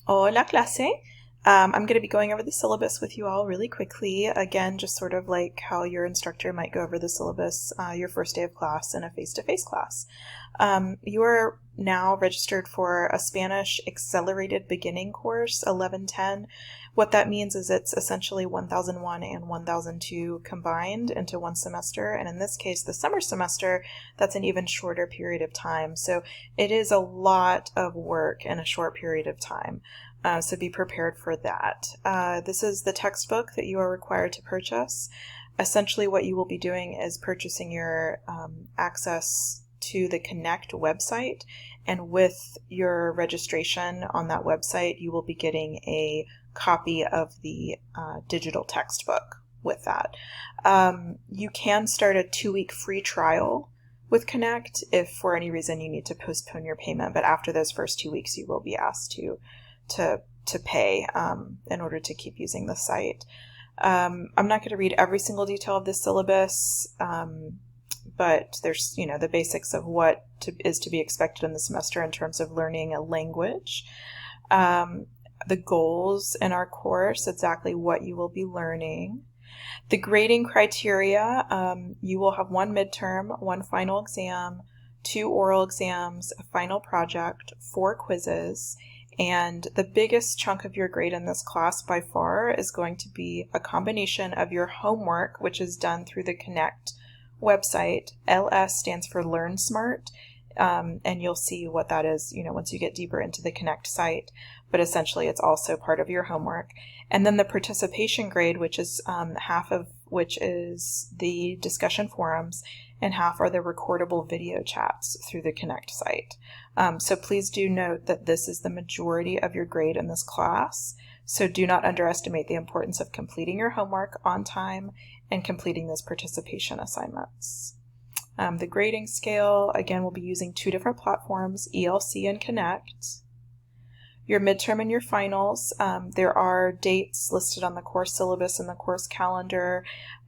Hola clase. I'm going to be going over the syllabus with you all really quickly. Again, just sort of like how your instructor might go over the syllabus your first day of class in a face-to-face class. You are now registered for a Spanish Accelerated Beginning course, 1110. What that means is it's essentially 1001 and 1002 combined into one semester, and in this case, the summer semester, that's an even shorter period of time. So it is a lot of work in a short period of time. So be prepared for that. This is the textbook that you are required to purchase. Essentially, what you will be doing is purchasing your access to the Connect website, and with your registration on that website, you will be getting a copy of the digital textbook with that. You can start a 2-week free trial with Connect if for any reason you need to postpone your payment, but after those first 2 weeks, you will be asked to pay in order to keep using the site. I'm not going to read every single detail of this syllabus, but there's, the basics of what is to be expected in the semester in terms of learning a language. The goals in our course, exactly what you will be learning. The grading criteria, you will have 1 midterm, 1 final exam, 2 oral exams, a final project, 4 quizzes, and the biggest chunk of your grade in this class by far is going to be a combination of your homework, which is done through the Connect website. LS stands for Learn Smart, and you'll see what that is, once you get deeper into the Connect site. But essentially, it's also part of your homework. And then the participation grade, which is half of which is the discussion forums, and half are the recordable video chats through the Connect site. So please do note that this is the majority of your grade in this class. So do not underestimate the importance of completing your homework on time and completing those participation assignments. The grading scale, again, we'll be using 2 different platforms, ELC and Connect. Your midterm and your finals, there are dates listed on the course syllabus and the course calendar.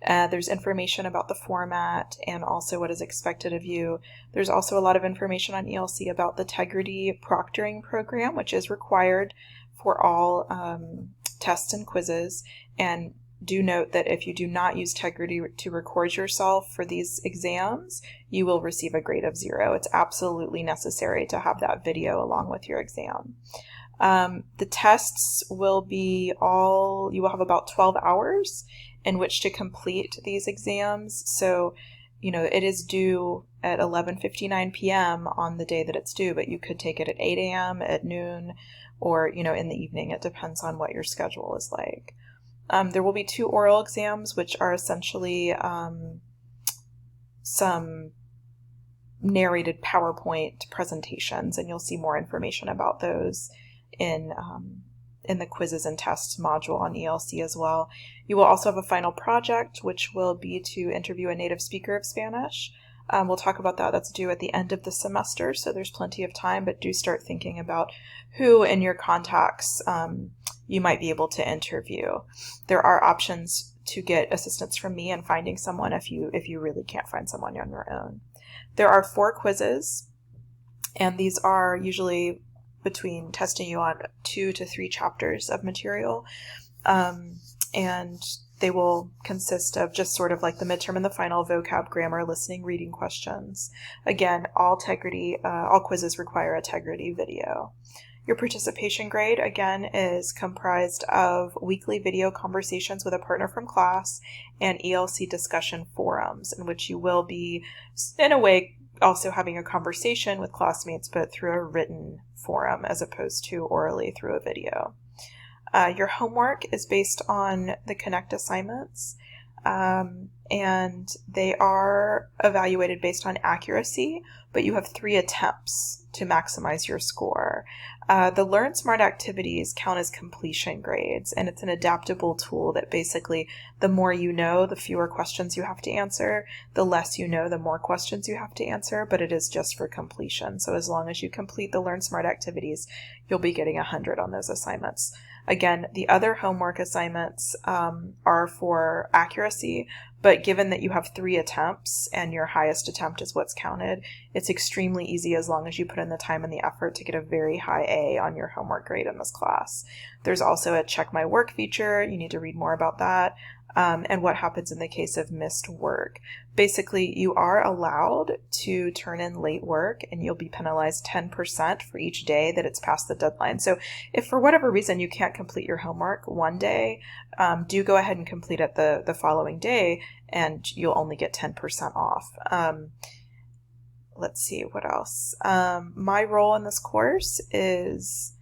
There's information about the format and also what is expected of you. There's also a lot of information on ELC about the Tegrity proctoring program, which is required for all tests and quizzes. And do note that if you do not use Tegrity to record yourself for these exams, you will receive a grade of 0. It's absolutely necessary to have that video along with your exam. The tests will be you will have about 12 hours in which to complete these exams. So, it is due at 11:59 p.m. on the day that it's due, but you could take it at 8 a.m., at noon, or, in the evening. It depends on what your schedule is like. There will be 2 oral exams, which are essentially some narrated PowerPoint presentations, and you'll see more information about those in the quizzes and tests module on ELC as well. You will also have a final project, which will be to interview a native speaker of Spanish. We'll talk about that. That's due at the end of the semester, so there's plenty of time, but do start thinking about who in your contacts you might be able to interview. There are options to get assistance from me in finding someone if you really can't find someone on your own. There are 4 quizzes, and these are usually between testing you on 2 to 3 chapters of material, and they will consist of just sort of like the midterm and the final vocab, grammar, listening, reading questions. Again, all quizzes require a Tegrity video. Your participation grade, again, is comprised of weekly video conversations with a partner from class and ELC discussion forums, in which you will be, in a way, also having a conversation with classmates, but through a written forum as opposed to orally through a video. Your homework is based on the Connect assignments, and they are evaluated based on accuracy, but you have 3 attempts to maximize your score. The Learn Smart activities count as completion grades, and it's an adaptable tool that basically the more you know, the fewer questions you have to answer. The less you know, the more questions you have to answer, but it is just for completion. So as long as you complete the Learn Smart activities, you'll be getting 100 on those assignments. Again, the other homework assignments are for accuracy, But given that you have 3 attempts and your highest attempt is what's counted, it's extremely easy as long as you put in the time and the effort to get a very high A on your homework grade in this class. There's also a check my work feature. You need to read more about that. And what happens in the case of missed work. Basically, you are allowed to turn in late work and you'll be penalized 10% for each day that it's past the deadline. So if for whatever reason you can't complete your homework one day, do go ahead and complete it the following day and you'll only get 10% off. Let's see, what else? My role in this course is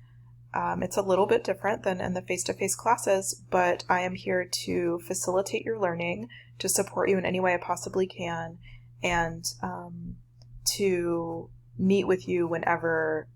it's a little bit different than in the face-to-face classes, but I am here to facilitate your learning, to support you in any way I possibly can, and to meet with you whenever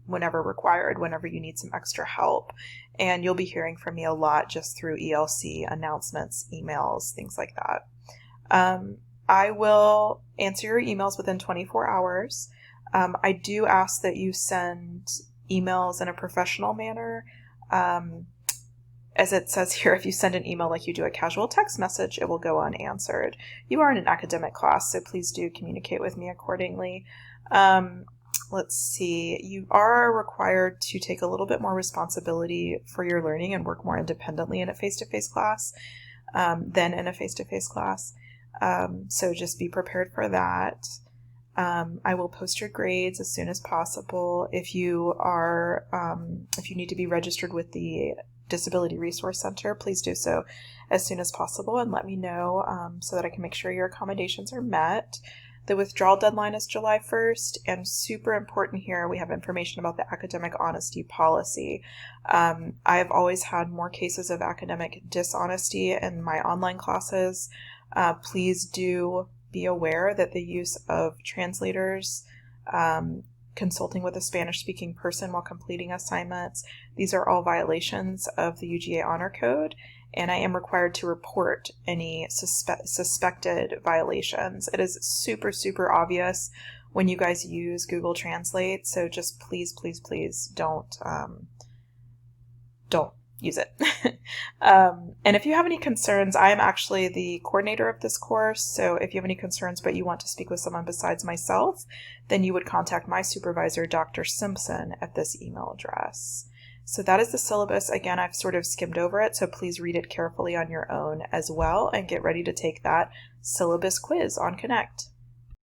required, whenever you need some extra help. And you'll be hearing from me a lot just through ELC announcements, emails, things like that. I will answer your emails within 24 hours. I do ask that you send emails in a professional manner. As it says here, if you send an email like you do a casual text message, it will go unanswered. You are in an academic class, so please do communicate with me accordingly. Let's see, you are required to take a little bit more responsibility for your learning and work more independently in a face-to-face class than in a face-to-face class. So just be prepared for that. I will post your grades as soon as possible. If you need to be registered with the Disability Resource Center, please do so as soon as possible and let me know so that I can make sure your accommodations are met. The withdrawal deadline is July 1st, and super important here, we have information about the academic honesty policy. I have always had more cases of academic dishonesty in my online classes. Please do be aware that the use of translators, consulting with a Spanish-speaking person while completing assignments, these are all violations of the UGA Honor Code, and I am required to report any suspected violations. It is super, super obvious when you guys use Google Translate, so just please, please, please don't use it. And if you have any concerns, I am actually the coordinator of this course, so if you have any concerns but you want to speak with someone besides myself, then you would contact my supervisor, Dr. Simpson, at this email address. So that is the syllabus. Again, I've sort of skimmed over it, so please read it carefully on your own as well and get ready to take that syllabus quiz on Connect.